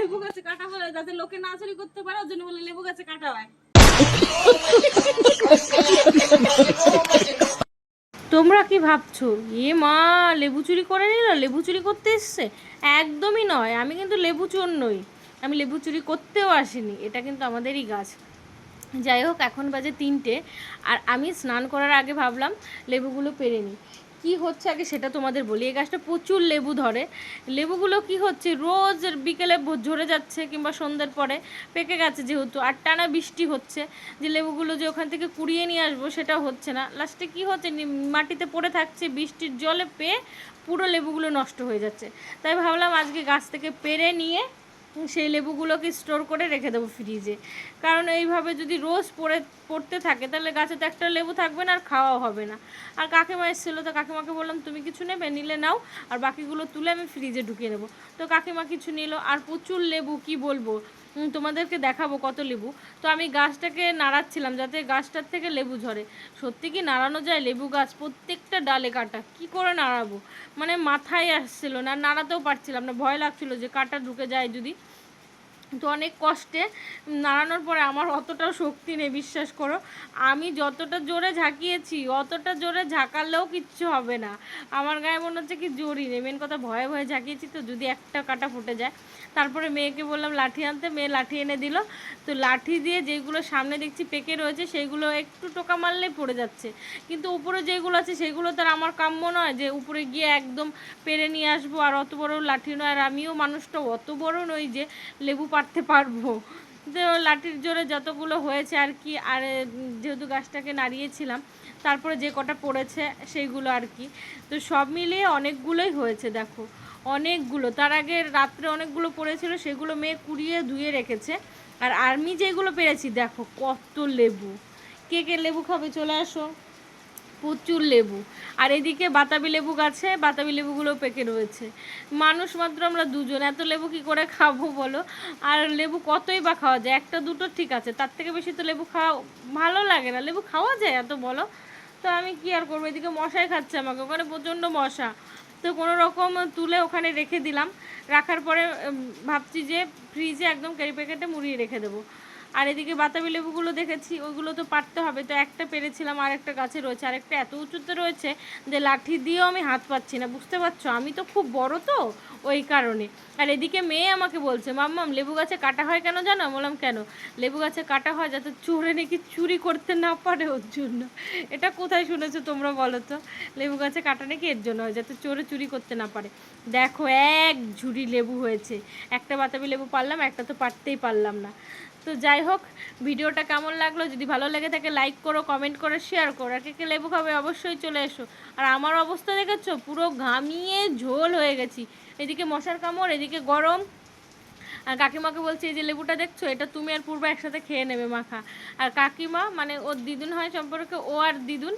লেবু গাছে কাটা হয় যাতে লোকে না চুরি করতে পারে, ওর জন্য বলে লেবু গাছে কাটা হয়। তোমরা কি ভাবছো, এ মা লেবু চুরি করে নিল, লেবু চুরি করতে এসছে? একদমই নয়, আমি কিন্তু লেবু চোর নই, আমি লেবু চুরি করতেও আসিনি, এটা কিন্তু আমাদেরই গাছ। যাই হোক, এখন বাজে 3টে, আর আমি স্নান করার আগে ভাবলাম লেবুগুলো পেরে নিই। কী হচ্ছে আগে সেটা তোমাদের বলি। এই গাছটা প্রচুর লেবু ধরে। লেবুগুলো কি হচ্ছে, রোজ বিকেলে ঝরে যাচ্ছে কিংবা সন্ধ্যের পরে, পেকে গেছে যেহেতু, আর টানা বৃষ্টি হচ্ছে, যে লেবুগুলো যে ওখান থেকে কুড়িয়ে নিয়ে আসবো সেটাও হচ্ছে না। লাস্টে কি হচ্ছে, মাটিতে পড়ে থাকছে, বৃষ্টির জলে পেয়ে পুরো লেবুগুলো নষ্ট হয়ে যাচ্ছে। তাই ভাবলাম আজকে গাছ থেকে পেরে নিয়ে সেই লেবুগুলোকে স্টোর করে রেখে দেবো ফ্রিজে। কারণ এইভাবে যদি রোজ পড়তে থাকে তাহলে গাছে তো একটা লেবু থাকবে না, আর খাওয়াও হবে না। আর কাকিমা এসেছিলো, তো কাকিমাকে বললাম তুমি কিছু নেবে, নিলে নাও, আর বাকিগুলো তুলে আমি ফ্রিজে ঢুকিয়ে নেবো। তো কাকিমা কিছু নিল, আর প্রচুর লেবু, কি বলবো, তোমাদেরকে দেখাবো কত লেবু। তো আমি গাছটাকে নাড়াচ্ছিলাম যাতে গাছটার থেকে লেবু ঝরে। সত্যি কি নাড়ানো যায় লেবু গাছ? প্রত্যেকটা ডালে কাটা, কি করে নাড়াবো, মানে মাথায় আসছিল না, নাড়াতেও পারছিলাম না, ভয় লাগছিল যে কাটা ঢুকে যায় যদি। তো অনেক কষ্টে নাড়ানোর পরে, আমার অতটাও শক্তি নেই বিশ্বাস করো, আমি যতটা জোরে ঝাঁকিয়েছি অতটা জোরে ঝাঁকালেও কিচ্ছু হবে না, আমার গায়ে মনে হচ্ছে কি জোরই নেই। মেন কথা, ভয়ে ভয়ে ঝাঁকিয়েছি তো, যদি একটা কাটা ফুটে যায়। তারপরে মেয়েকে বললাম লাঠি আনতে, মেয়ে লাঠি এনে দিল। তো লাঠি দিয়ে যেগুলো সামনে দেখছি পেকে রয়েছে সেইগুলো একটু টোকা মারলেই পড়ে যাচ্ছে, কিন্তু উপরে যেগুলো আছে সেগুলো তার আমার কাম্য নয় যে উপরে গিয়ে একদম পেরে নিয়ে আসবো, আর অত বড় লাঠি নয়, আর আমিও মানুষটা অত বড় নই যে লেবু পাড়তে পারবো। তো লাঠির জোরে যতগুলো হয়েছে আর কি, আর যেহেতু গাছটাকে নাড়িয়েছিলাম, তারপরে যে কটা পড়েছে সেইগুলো আর কি। তো সব মিলিয়ে অনেকগুলোই হয়েছে দেখো, অনেকগুলো। তার আগে রাত্রে অনেকগুলো পড়েছিল, সেগুলো মেয়ে কুড়িয়ে ধুয়ে রেখেছে। আর আমি যেগুলো পেরেছি দেখো কত লেবু। কে কে লেবু খাবে চলে আসো, প্রচুর লেবু। আর এদিকে বাতাবি লেবু গাছে বাতাবি লেবুগুলো পেকে রয়েছে। মানুষ মাত্র আমরা দুজন, এত লেবু কি করে খাবো বলো? আর লেবু কতই বা খাওয়া যায়, একটা দুটো ঠিক আছে, তার থেকে বেশি তো লেবু খাওয়া ভালো লাগে না। লেবু খাওয়া যায় এত বলো? তো আমি কি আর করবো, এদিকে মশাই খাচ্ছে আমাকে, ওখানে প্রচণ্ড মশা। তো কোনো রকম তুলে ওখানে রেখে দিলাম। রাখার পরে ভাবছি যে ফ্রিজে একদম ক্যারি প্যাকেটে মুড়িয়ে রেখে দেবো। আর এদিকে বাতাবি লেবুগুলো দেখেছি, ওইগুলো তো পারতে হবে, তো একটা পেরেছিলাম, আর একটা গাছে রয়েছে, আর একটা এত উঁচুতে রয়েছে যে লাঠি দিয়েও আমি হাত পাচ্ছি না, বুঝতে পারছো, আমি তো খুব বড় তো, ওই কারণে। আর এদিকে মেয়ে আমাকে বলছে মাম্মাম লেবু গাছে কাটা হয় কেন জানো? বললাম কেন? লেবু গাছে কাটা হয় যাতে চোরে নাকি চুরি করতে না পারে, ওর জন্য। এটা কোথায় শুনেছো তোমরা বলো তো? লেবু গাছে কাটা নাকি এর জন্য হয় যাতে চোরে চুরি করতে না পারে। দেখো এক ঝুড়ি লেবু হয়েছে, একটা বাতাবি লেবু পারলাম, একটা তো পারতেই পারলাম না। তো যাই হোক, ভিডিওটা কেমন লাগলো, যদি ভালো লেগে থাকে লাইক করো, কমেন্ট করো, শেয়ার করো, আর কে কে লেবু খাবে অবশ্যই চলে এসো। আর আমার অবস্থা দেখেছো, পুরো ঘামিয়ে ঝোল হয়ে গেছি, এদিকে মশার কামড়, এদিকে গরম। আর কাকিমাকে বলছি এই যে লেবুটা দেখছো, এটা তুমি আর পূর্বা একসাথে খেয়ে নেবে মাখা। আর কাকিমা মানে ওর দিদুন হয় সম্পর্কে, ও আর দিদুন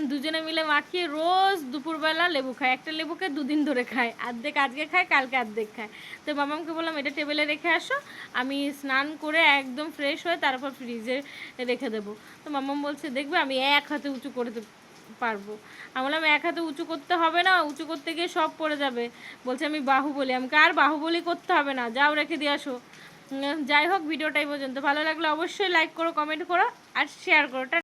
দুজনে মিলে মাখিয়ে রোজ দুপুরবেলা লেবু খায়, একটা লেবুকে 2 দিন ধরে খায়, অর্ধেক আজকে খায়, কালকে অর্ধেক খায়। তো মামামকে বললাম এটা টেবিলে রেখে আসো, আমি স্নান করে একদম ফ্রেশ হয়ে তারপর ফ্রিজে রেখে দেবো। তো মামাম বলছে দেখবে আমি এক হাতে উঁচু করে পারবো। আমি বললাম এক হাতে উঁচু করতে হবে না, উঁচু করতে গিয়ে সব পড়ে যাবে। বলছে আমি বাহুবলী, আমাকে আর বাহুবলী করতে হবে না, যাও রেখে দিয়ে আসো। যাই হোক, ভিডিওটাই পর্যন্ত, ভালো লাগলে অবশ্যই লাইক করো, কমেন্ট করো আর শেয়ার করো।